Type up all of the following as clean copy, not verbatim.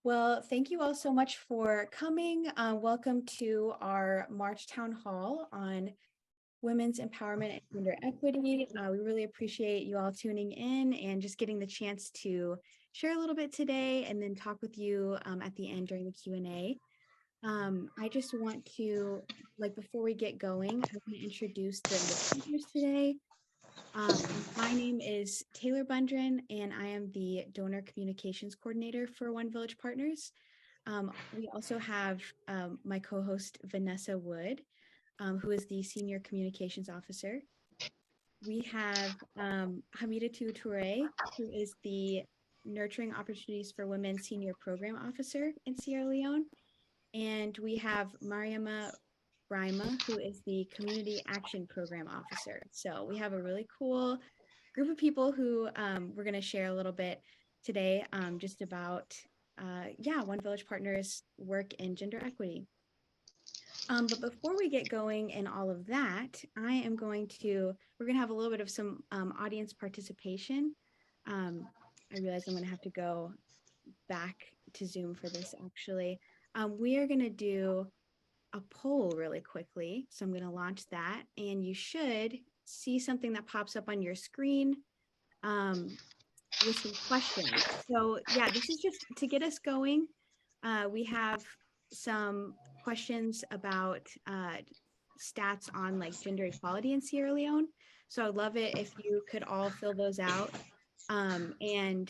Well, thank you all so much for coming. Welcome to our March Town Hall on women's empowerment and gender equity. We really appreciate you all tuning in and just getting the chance to share a little bit today and then talk with you at the end during the Q&A. I just want to, before we get going, I want to introduce the speakers today. My name is Taylor Bundren, and I am the Donor Communications Coordinator for One Village Partners. We also have my co-host Vanessa Wood, who is the Senior Communications Officer. We have Hamidatu Toure, who is the Nurturing Opportunities for Women Senior Program Officer in Sierra Leone. And we have Mariama Brima, who is the Community Action Program Officer. So we have a really cool group of people who we're going to share a little bit today just about, One Village Partners work in gender equity. But before we get going and all of that, we're going to have a little bit of some audience participation. I realize I'm going to have to go back to Zoom for this actually. We are going to do a poll really quickly. So I'm going to launch that and you should see something that pops up on your screen with some questions. So yeah, this is just to get us going. We have some questions about stats on like gender equality in Sierra Leone. So I'd love it if you could all fill those out. And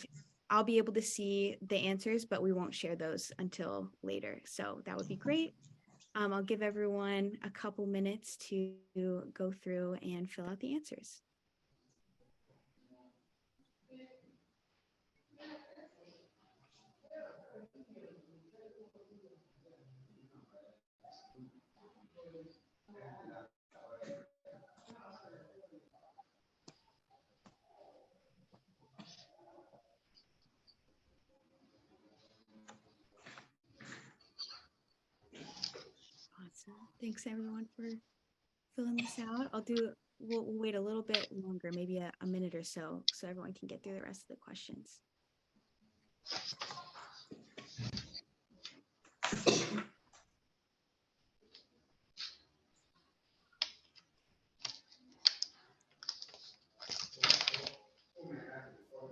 I'll be able to see the answers, but we won't share those until later. So that would be great. I'll give everyone a couple minutes to go through and fill out the answers. Awesome. Thanks everyone for filling this out. We'll wait a little bit longer, maybe a minute or so everyone can get through the rest of the questions.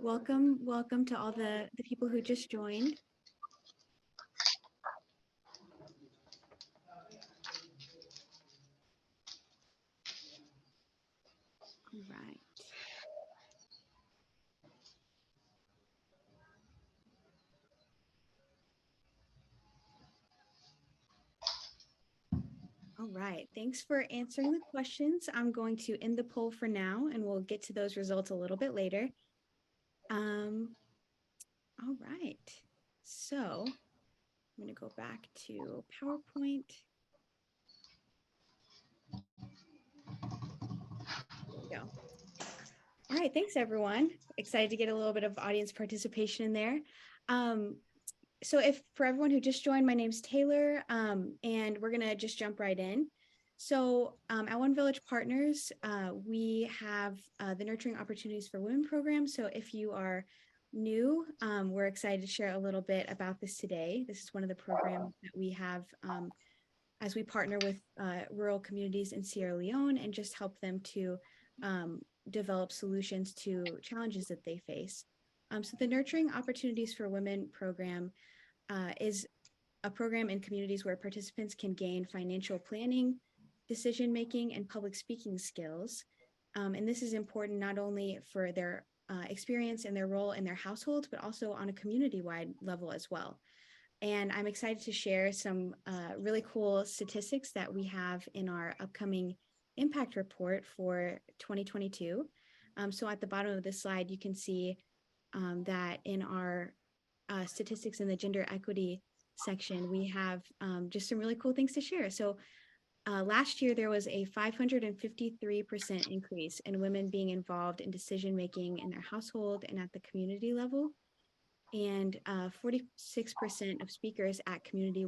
Welcome to all the people who just joined. All right. All right, thanks for answering the questions. I'm going to end the poll for now and we'll get to those results a little bit later. All right, so I'm going to go back to PowerPoint. There we go. All right, thanks everyone. Excited to get a little bit of audience participation in there. So for everyone who just joined, my name's Taylor, and we're gonna just jump right in. So at One Village Partners, we have the Nurturing Opportunities for Women program. So if you are new, we're excited to share a little bit about this today. This is one of the programs that we have as we partner with rural communities in Sierra Leone and just help them to develop solutions to challenges that they face. So the Nurturing Opportunities for Women program is a program in communities where participants can gain financial planning, decision-making, and public speaking skills. And this is important not only for their experience and their role in their households, but also on a community-wide level as well. And I'm excited to share some really cool statistics that we have in our upcoming impact report for 2022. So at the bottom of this slide, you can see that in our statistics in the gender equity section, we have just some really cool things to share. So last year, there was a 553% increase in women being involved in decision-making in their household and at the community level. And 46% of speakers at community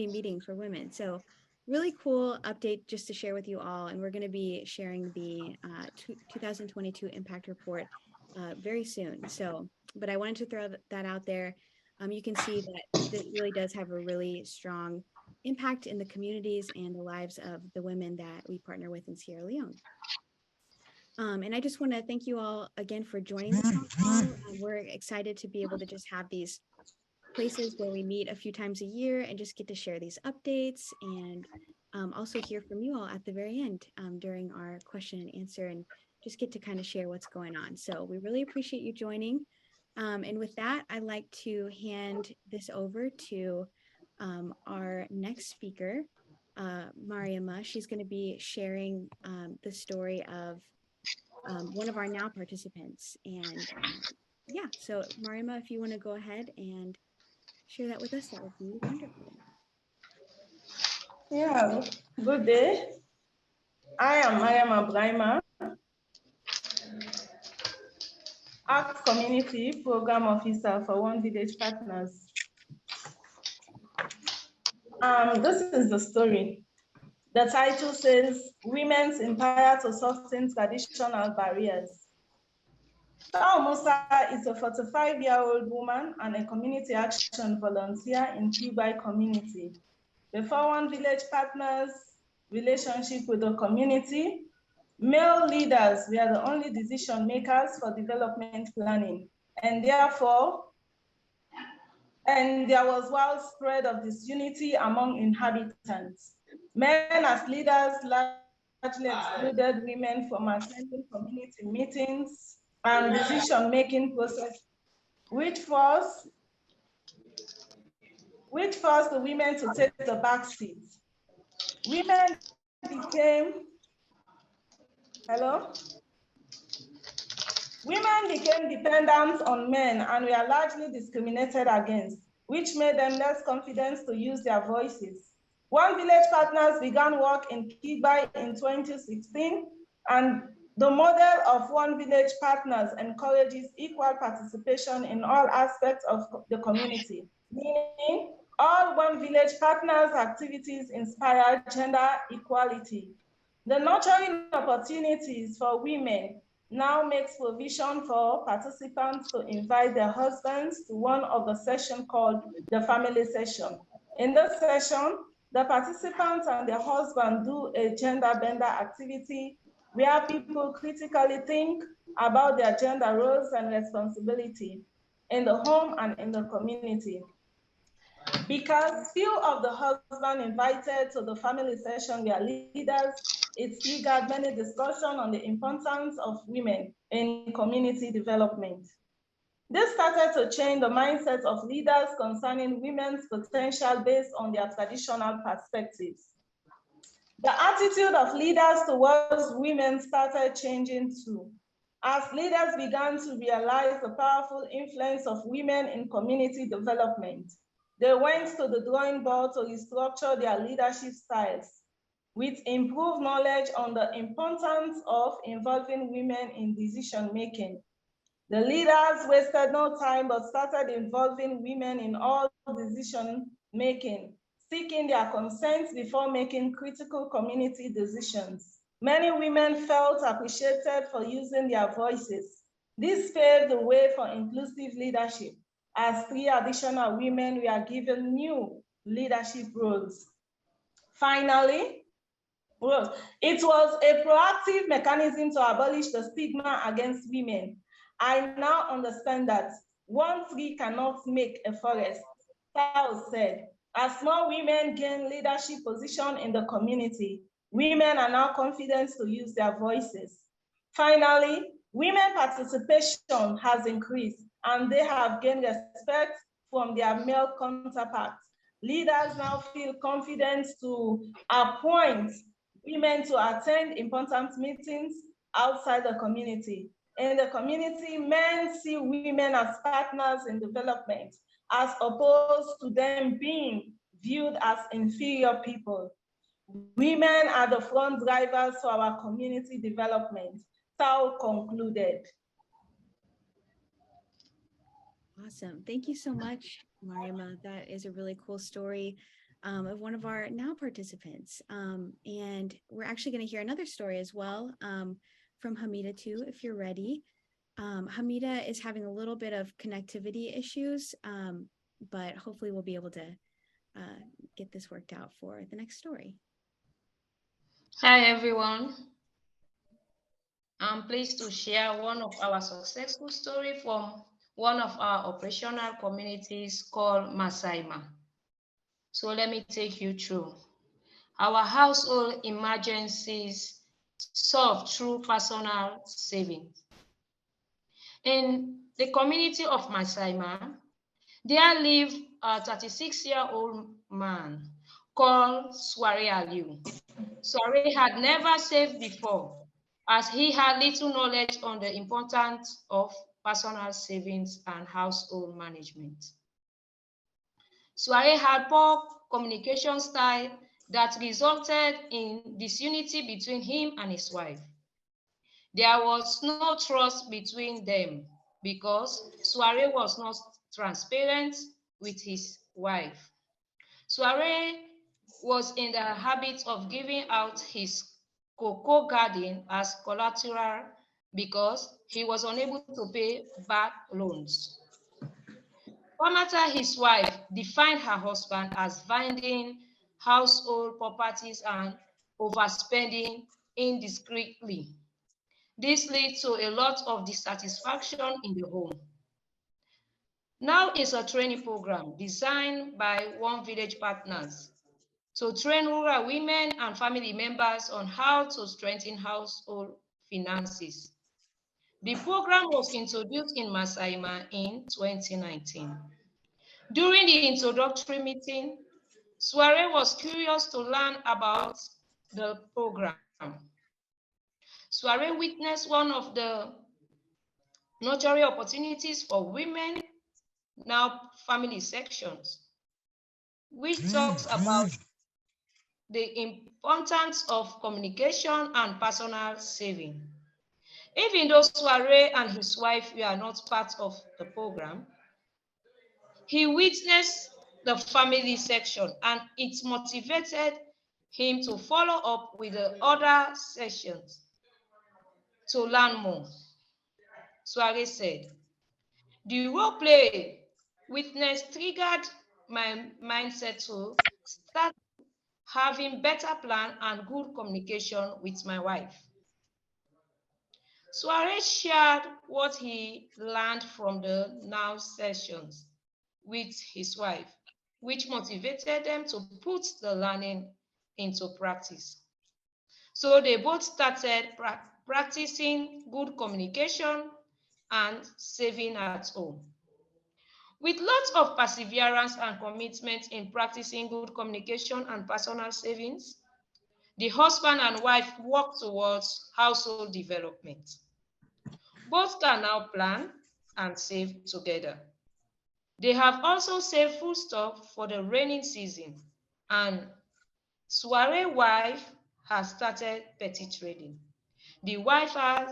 meetings were women. So really cool update just to share with you all. And we're going to be sharing the 2022 impact report very soon. So, but I wanted to throw that out there you can see that this really does have a really strong impact in the communities and the lives of the women that we partner with in Sierra Leone. And I just want to thank you all again for joining the town hall. We're excited to be able to just have these places where we meet a few times a year and just get to share these updates and also hear from you all at the very end during our question and answer, and just get to kind of share what's going on. So we really appreciate you joining. And with that, I'd like to hand this over to our next speaker, Mariama. She's going to be sharing the story of one of our now participants. And yeah, so Mariama, if you want to go ahead and share that with us, that would be wonderful. Yeah, good day. I am Mariama Brahima, Art Community Program Officer for One Village Partners. This is the story. The title says, Women's Empire to Soften Traditional Barriers. Tao Musa is a 45-year-old woman and a community action volunteer in Kibai community. Before One Village Partners' relationship with the community, male leaders were the only decision makers for development planning, and therefore, there was widespread of disunity among inhabitants. Men as leaders largely excluded women from attending community meetings and decision-making process, which forced the women to take the back seat. Women became, Women became dependent on men and were largely discriminated against, which made them less confident to use their voices. One Village Partners began work in Kibai in 2016, and the model of One Village Partners encourages equal participation in all aspects of the community, meaning all One Village Partners activities inspire gender equality. The nurturing opportunities for women now makes provision for participants to invite their husbands to one of the sessions called the family session. In this session, the participants and their husband do a gender bender activity where people critically think about their gender roles and responsibility in the home and in the community. Because few of the husbands invited to the family session were leaders, it triggered many discussions on the importance of women in community development. This started to change the mindset of leaders concerning women's potential based on their traditional perspectives. The attitude of leaders towards women started changing too, as leaders began to realize the powerful influence of women in community development. They went to the drawing board to restructure their leadership styles with improved knowledge on the importance of involving women in decision-making. The leaders wasted no time but started involving women in all decision-making, seeking their consent before making critical community decisions. Many women felt appreciated for using their voices. This paved the way for inclusive leadership, as 3 additional women were given new leadership roles. Finally, it was a proactive mechanism to abolish the stigma against women. I now understand that one tree cannot make a forest, Tao said. As more women gain leadership position in the community, women are now confident to use their voices. Finally, women participation has increased and they have gained respect from their male counterparts. Leaders now feel confident to appoint women to attend important meetings outside the community. In the community, men see women as partners in development, as opposed to them being viewed as inferior people. Women are the front drivers for our community development, Tao concluded. Awesome. Thank you so much, Mariama. That is a really cool story of one of our now participants. And we're actually going to hear another story as well from Hamida too, if you're ready. Hamida is having a little bit of connectivity issues. but hopefully we'll be able to get this worked out for the next story. Hi, everyone. I'm pleased to share one of our successful story from one of our operational communities called Masaima. So let me take you through. Our household emergencies solved through personal savings. In the community of Masaima, there lived a 36-year-old man called Sware Aliu. Sware had never saved before, as he had little knowledge on the importance of personal savings and household management. Sware had poor communication style that resulted in disunity between him and his wife. There was no trust between them because Sware was not transparent with his wife. Sware was in the habit of giving out his cocoa garden as collateral because he was unable to pay back loans. Famata, his wife, defined her husband as finding household properties and overspending indiscreetly. This leads to a lot of dissatisfaction in the home. Now is a training program designed by One Village Partners to train rural women and family members on how to strengthen household finances. The program was introduced in Masaima in 2019. During the introductory meeting, Sware was curious to learn about the program. Sware witnessed one of the nurturing opportunities for women, now family sections, which talks about the importance of communication and personal saving. Even though Sware and his wife were not part of the program, he witnessed the family section and it motivated him to follow up with the other sessions to learn more. Sware said, the role play witness triggered my mindset to start having better plan and good communication with my wife. Sware shared what he learned from the now sessions with his wife, which motivated them to put the learning into practice. So they both started practicing good communication and saving at home. With lots of perseverance and commitment in practicing good communication and personal savings, the husband and wife work towards household development. Both can now plan and save together. They have also saved foodstuff for the rainy season, and Sware wife has started petty trading. The wife has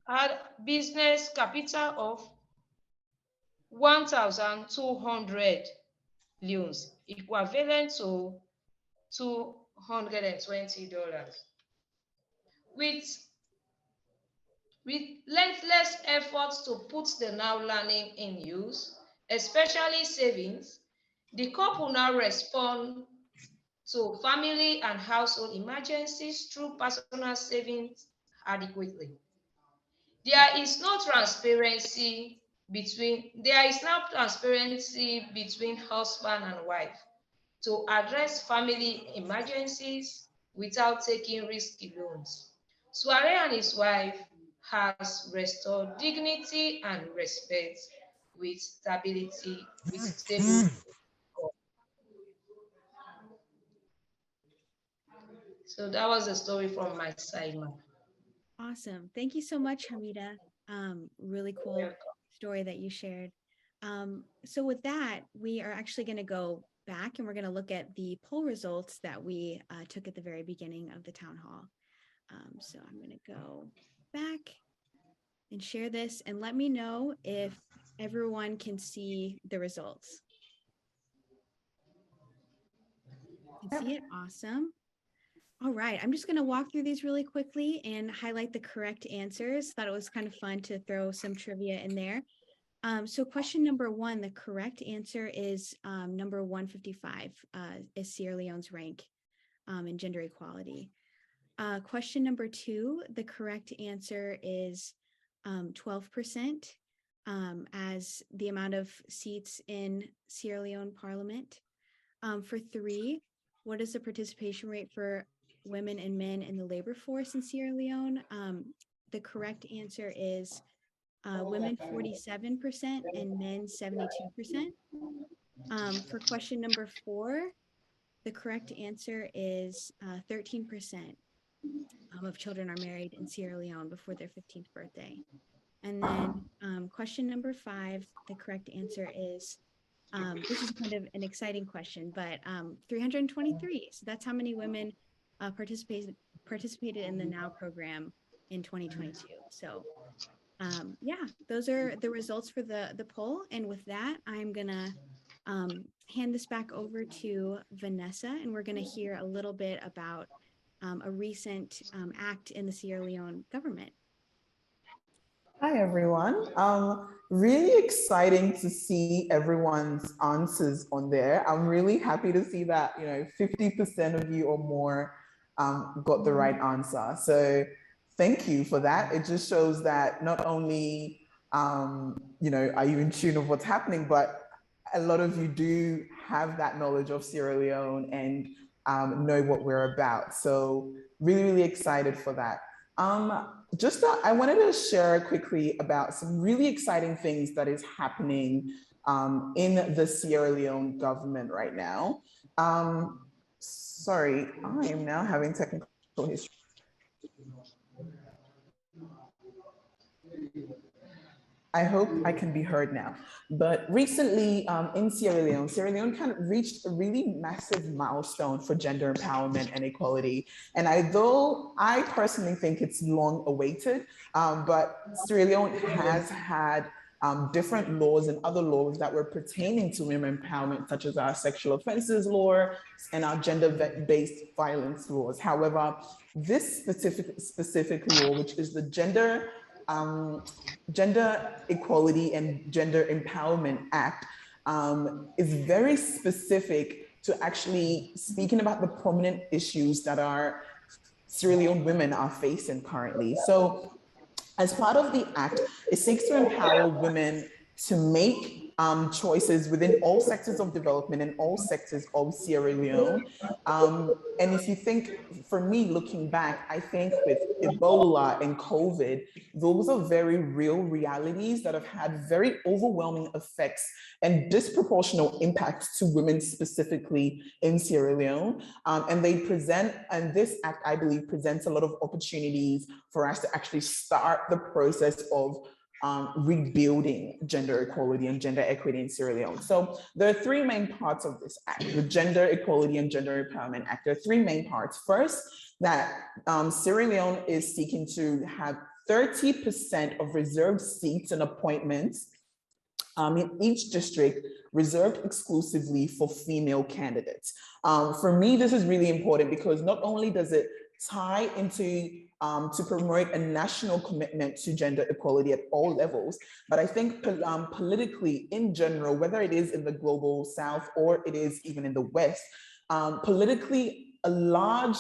had business capital of 1,200 leones, equivalent to $220. With relentless efforts to put the now learning in use, especially savings, the couple now respond to family and household emergencies through personal savings adequately. There is now transparency between husband and wife to address family emergencies without taking risky loans. Sware and his wife has restored dignity and respect with stable. So that was the story from Masaima. Awesome. Thank you so much, Hamida. Really cool story that you shared. So with that, we are actually going to go back and we're going to look at the poll results that we took at the very beginning of the town hall. So I'm going to go back and share this and let me know if everyone can see the results. You can see it? Awesome. All right, I'm just going to walk through these really quickly and highlight the correct answers. Thought it was kind of fun to throw some trivia in there. So question number 1, the correct answer is number 155 is Sierra Leone's rank in gender equality. Question number 2, the correct answer is 12% as the amount of seats in Sierra Leone Parliament. For 3, what is the participation rate for women and men in the labor force in Sierra Leone? The correct answer is women 47% and men 72%. For question number 4, the correct answer is 13% of children are married in Sierra Leone before their 15th birthday. And then question number 5, the correct answer is, this is kind of an exciting question, but 323. So that's how many women participated in the NOW program in 2022. So yeah, those are the results for the poll. And with that, I'm gonna hand this back over to Vanessa, and we're gonna hear a little bit about a recent act in the Sierra Leone government. Hi, everyone. Really exciting to see everyone's answers on there. I'm really happy to see that, 50% of you or more got the right answer. So thank you for that. It just shows that not only, are you in tune of what's happening, but a lot of you do have that knowledge of Sierra Leone and know what we're about. So really, really excited for that. I wanted to share quickly about some really exciting things that is happening in the Sierra Leone government right now. Sorry, I am now having technical issues. I hope I can be heard now. But recently in Sierra Leone kind of reached a really massive milestone for gender empowerment and equality. And although I personally think it's long awaited, but Sierra Leone has had different laws and other laws that were pertaining to women empowerment, such as our sexual offenses law and our gender-based violence laws. However, this specific law, which is the Gender Equality and Gender Empowerment Act, is very specific to actually speaking about the prominent issues that our Sierra Leone women are facing currently. So as part of the act, it seeks to empower women to make choices within all sectors of development and all sectors of Sierra Leone. And if you think, for me, looking back, I think with Ebola and COVID, those are very real realities that have had very overwhelming effects and disproportionate impacts to women specifically in Sierra Leone. And this act, I believe, presents a lot of opportunities for us to actually start the process of rebuilding gender equality and gender equity in Sierra Leone. So there are 3 main parts of this act, the Gender Equality and Gender Empowerment Act. There are 3 main parts. First, that Sierra Leone is seeking to have 30% of reserved seats and appointments in each district reserved exclusively for female candidates. For me, this is really important because not only does it tie into to promote a national commitment to gender equality at all levels. But I think politically in general, whether it is in the global South or it is even in the West, politically a large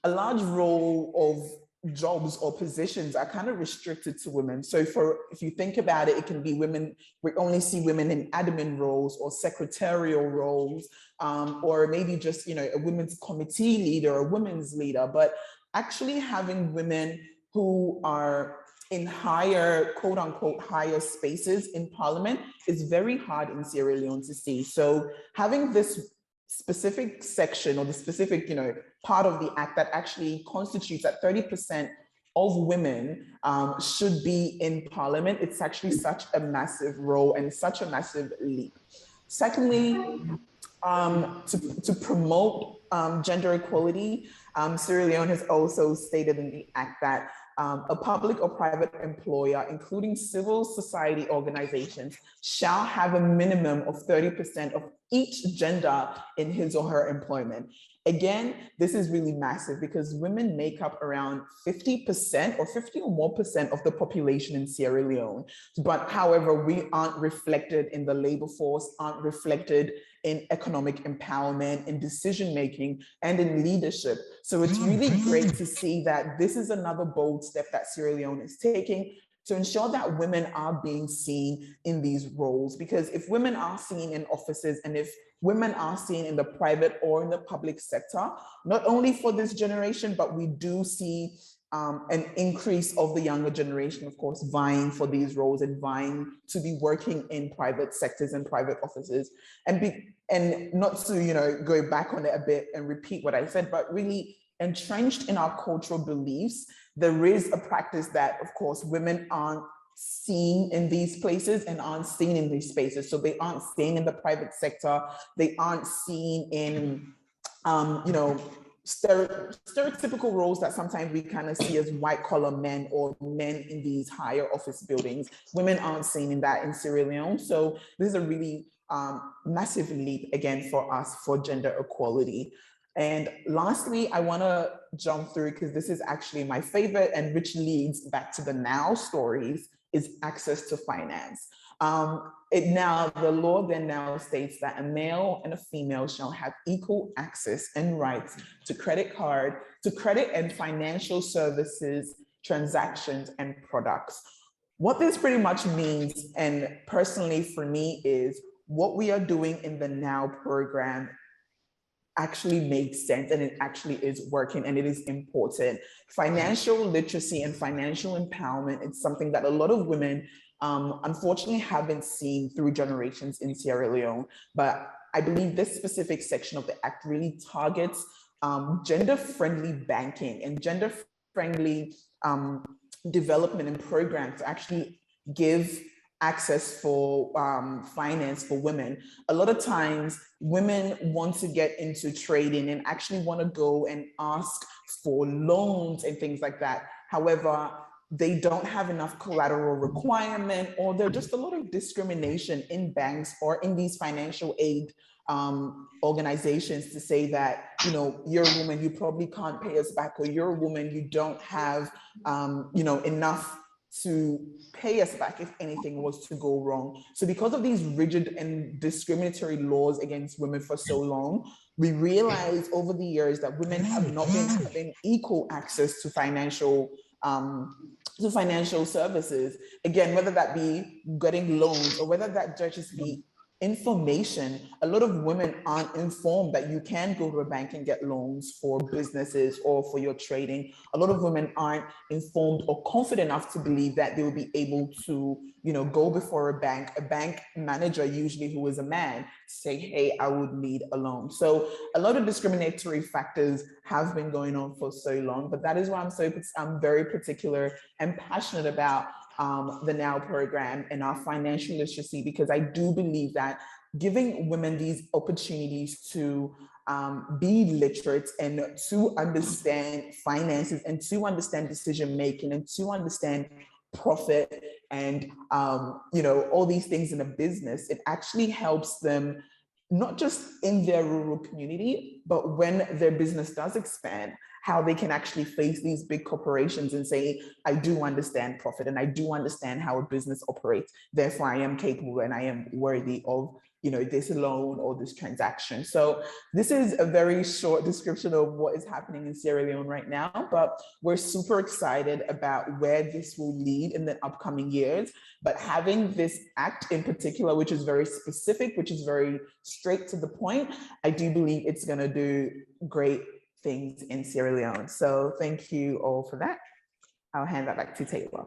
role of jobs or positions are kind of restricted to women. So if you think about it, it can be women, we only see women in admin roles or secretarial roles, or maybe just, a women's committee leader or women's leader, but actually having women who are in higher, quote unquote, higher spaces in parliament is very hard in Sierra Leone to see. So having this specific section or the specific, part of the act that actually constitutes that 30% of women should be in parliament, it's actually such a massive role and such a massive leap. Secondly, to promote gender equality, Sierra Leone has also stated in the act that a public or private employer, including civil society organizations, shall have a minimum of 30% of each gender in his or her employment. Again, this is really massive because women make up around 50% or 50 or more percent of the population in Sierra Leone. But however, we aren't reflected in the labor force, aren't reflected in economic empowerment, in decision-making, and in leadership. So it's really great to see that this is another bold step that Sierra Leone is taking to ensure that women are being seen in these roles. Because if women are seen in offices and if women are seen in the private or in the public sector, not only for this generation, but we do see an increase of the younger generation, of course, vying for these roles and vying to be working in private sectors and private offices. And not to go back on it a bit and repeat what I said, but really entrenched in our cultural beliefs, there is a practice that, of course, women aren't seen in these places and aren't seen in these spaces. So they aren't seen in the private sector. They aren't seen in, stereotypical roles that sometimes we kind of see as white collar men or men in these higher office buildings. Women aren't seen in that in Sierra Leone. So this is a really massive leap again for us for gender equality. And lastly, I want to jump through because this is actually my favorite and which leads back to the now stories is access to finance. The law then now states that a male and a female shall have equal access and rights to credit and financial services, transactions, and products. What this pretty much means, and personally for me, is what we are doing in the NOW program actually makes sense and it actually is working and it is important. Financial literacy and financial empowerment is something that a lot of women unfortunately haven't seen through generations in Sierra Leone, but I believe this specific section of the Act really targets gender-friendly banking and gender-friendly development and programs to actually give access for finance for women. A lot of times women want to get into trading and actually want to go and ask for loans and things like that. However, they don't have enough collateral requirement, or there's just a lot of discrimination in banks or in these financial aid organizations to say that, you're a woman, you probably can't pay us back, or you're a woman, you don't have, enough to pay us back if anything was to go wrong. So because of these rigid and discriminatory laws against women for so long, we realized over the years that women have not been having equal access to financial services. Again, whether that be getting loans or whether that just be information. A lot of women aren't informed that you can go to a bank and get loans for businesses or for your trading. A lot of women aren't informed or confident enough to believe that they will be able to, go before a bank manager, usually who is a man, say, hey, I would need a loan. So a lot of discriminatory factors have been going on for so long, but that is why I'm very particular and passionate about the NOW program and our financial literacy, because I do believe that giving women these opportunities to be literate and to understand finances and to understand decision making and to understand profit and all these things in a business, it actually helps them not just in their rural community, but when their business does expand, how they can actually face these big corporations and say, I do understand profit and I do understand how a business operates. Therefore, I am capable and I am worthy of this loan or this transaction. So this is a very short description of what is happening in Sierra Leone right now, but we're super excited about where this will lead in the upcoming years. But having this act in particular, which is very specific, which is very straight to the point, I do believe it's going to do great things in Sierra Leone. So thank you all for that. I'll hand that back to Taylor.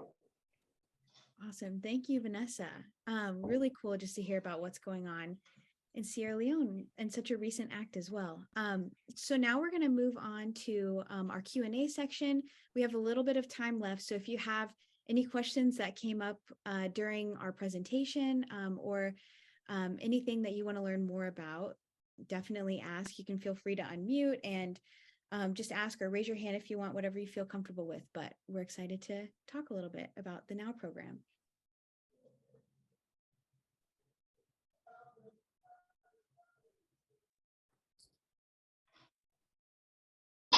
Awesome. Thank you, Vanessa. Really cool just to hear about what's going on in Sierra Leone and such a recent act as well. So now we're going to move on to our Q&A section. We have a little bit of time left. So if you have any questions that came up during our presentation or anything that you want to learn more about, definitely ask. You can feel free to unmute and just ask or raise your hand if you want, whatever you feel comfortable with. But we're excited to talk a little bit about the NOW program.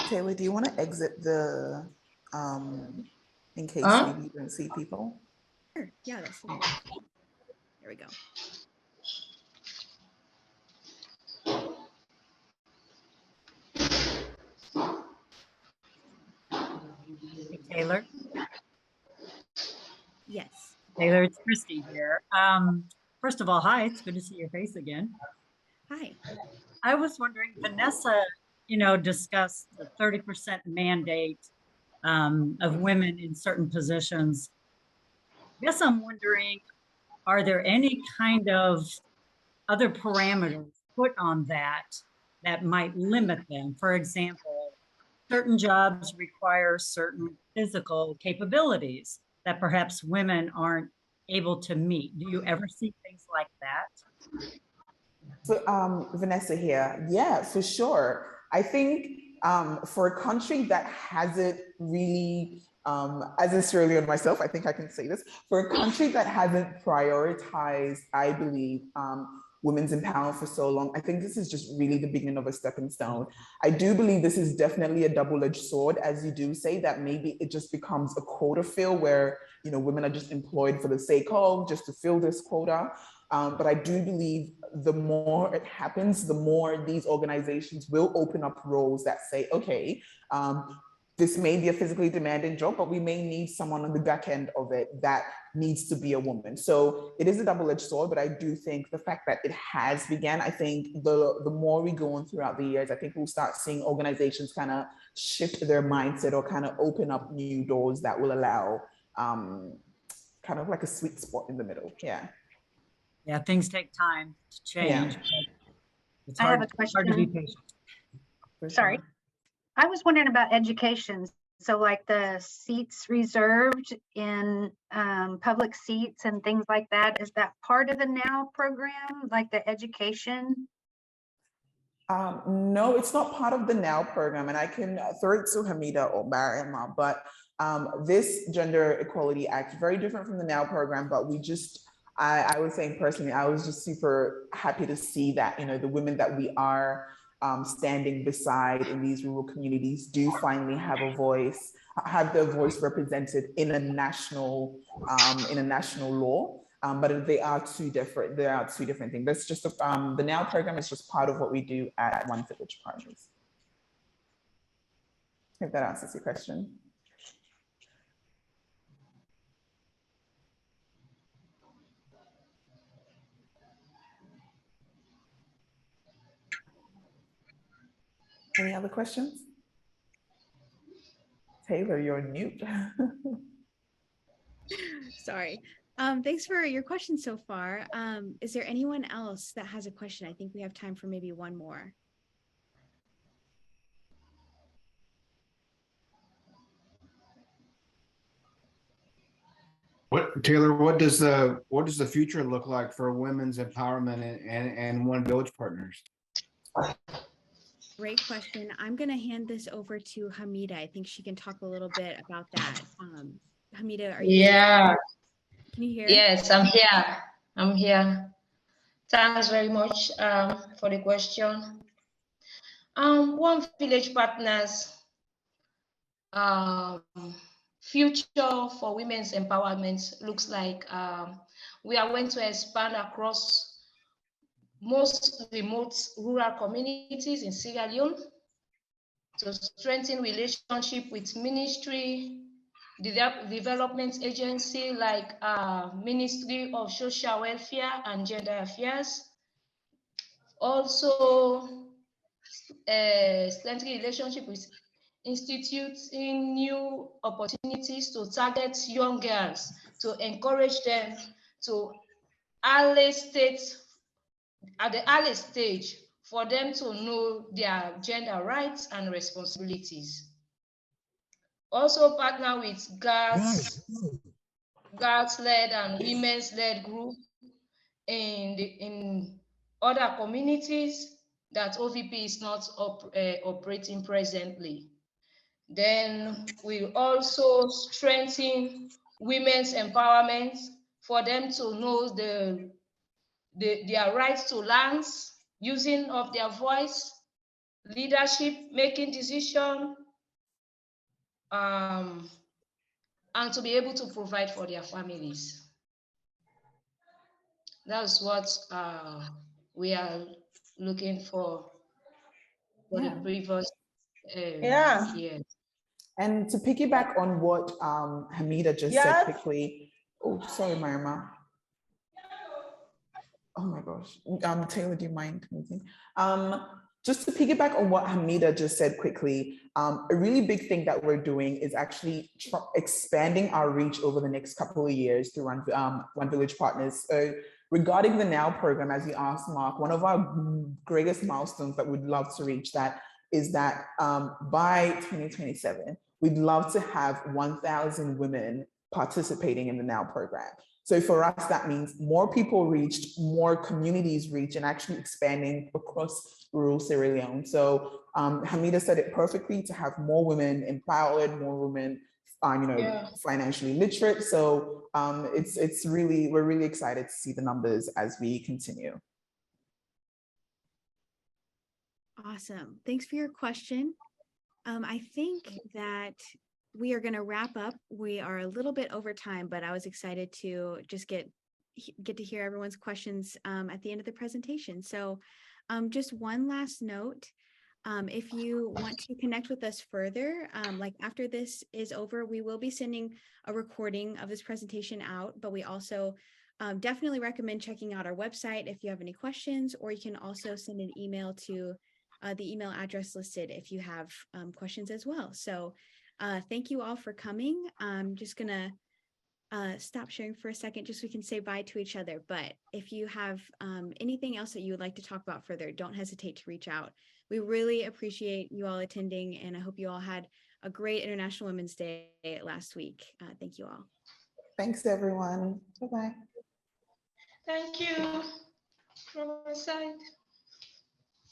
Taylor, do you want to exit the, in case Huh? maybe you don't see people? Sure. Yeah, that's fine. There we go. Hey, Taylor. Yes. Taylor, it's Christy here. First of all, hi, it's good to see your face again. Hi. I was wondering, Vanessa, discussed the 30% mandate of women in certain positions. I guess I'm wondering, are there any kind of other parameters put on that might limit them? For example, certain jobs require certain physical capabilities that perhaps women aren't able to meet. Do you ever see things like that? So, Vanessa here. Yeah, for sure. I think for a country that hasn't really, as a Sierra Leone myself, I think I can say this, for a country that hasn't prioritized, I believe, women's empowerment for so long, I think this is just really the beginning of a stepping stone. I do believe this is definitely a double-edged sword, as you do say, that maybe it just becomes a quota fill where, women are just employed for the sake of, just to fill this quota. But I do believe the more it happens, the more these organizations will open up roles that say, okay, this may be a physically demanding job, but we may need someone on the back end of it that needs to be a woman. So it is a double-edged sword, but I do think the fact that it has began, I think the more we go on throughout the years, I think we'll start seeing organizations kind of shift their mindset or kind of open up new doors that will allow kind of like a sweet spot in the middle. Yeah. Yeah, things take time to change. Yeah. It's I have hard, a question. hard to be patient. Sorry. I was wondering about education. So like the seats reserved in public seats and things like that, is that part of the NOW program, like the education? No, it's not part of the NOW program, and I can throw it to Hamida or Mariam, but this Gender Equality Act, very different from the NOW program, but I was saying personally, I was just super happy to see that, the women that we are standing beside in these rural communities do finally have their voice represented in a national law. But they are two different things. That's just the NOW program is just part of what we do at One Village Partners. If that answers your question. Any other questions? Taylor, you're on mute. Sorry. Thanks for your questions so far. Is there anyone else that has a question? I think we have time for maybe one more. Taylor, what does the future look like for women's empowerment and One Village Partners? Great question. I'm going to hand this over to Hamida. I think she can talk a little bit about that. Hamida, are you? Yeah. Can you hear? Yes, I'm here. I'm here. Thanks very much for the question. One Village Partners future for women's empowerment looks like we are going to expand across most remote rural communities in Sierra Leone to strengthen relationship with ministry, development agency like Ministry of Social Welfare and Gender Affairs. Also, strengthening relationship with institutes in new opportunities to target young girls, to encourage them to at the early stage for them to know their gender rights and responsibilities. Also partner with girls-led and women's-led group in other communities that OVP is not operating presently. Then we also strengthen women's empowerment for them to know their rights to lands, using of their voice, leadership, making decision, and to be able to provide for their families. That's what we are looking for the previous years. And to piggyback on what Hamida just said quickly. Oh, sorry, Marima. Oh my gosh. Taylor, do you mind moving? Just to piggyback on what Hamida just said quickly, a really big thing that we're doing is actually expanding our reach over the next couple of years through One Village Partners. So regarding the NOW program, as you asked, Mark, one of our greatest milestones that we'd love to reach that is that by 2027, we'd love to have 1,000 women participating in the NOW program. So for us, that means more people reached, more communities reached, and actually expanding across rural Sierra Leone. So Hamida said it perfectly, to have more women empowered, more women financially literate. So it's really, we're really excited to see the numbers as we continue. Awesome. Thanks for your question. I think that we are going to wrap up. We are a little bit over time, but I was excited to just get to hear everyone's questions at the end of the presentation. So just one last note. If you want to connect with us further, like after this is over, we will be sending a recording of this presentation out, but we also definitely recommend checking out our website if you have any questions, or you can also send an email to the email address listed if you have questions as well. So thank you all for coming. I'm just gonna stop sharing for a second just so we can say bye to each other. But if you have anything else that you would like to talk about further, don't hesitate to reach out. We really appreciate you all attending, and I hope you all had a great International Women's Day last week. Thank you all. Thanks, everyone. Bye-bye. Thank you from my side.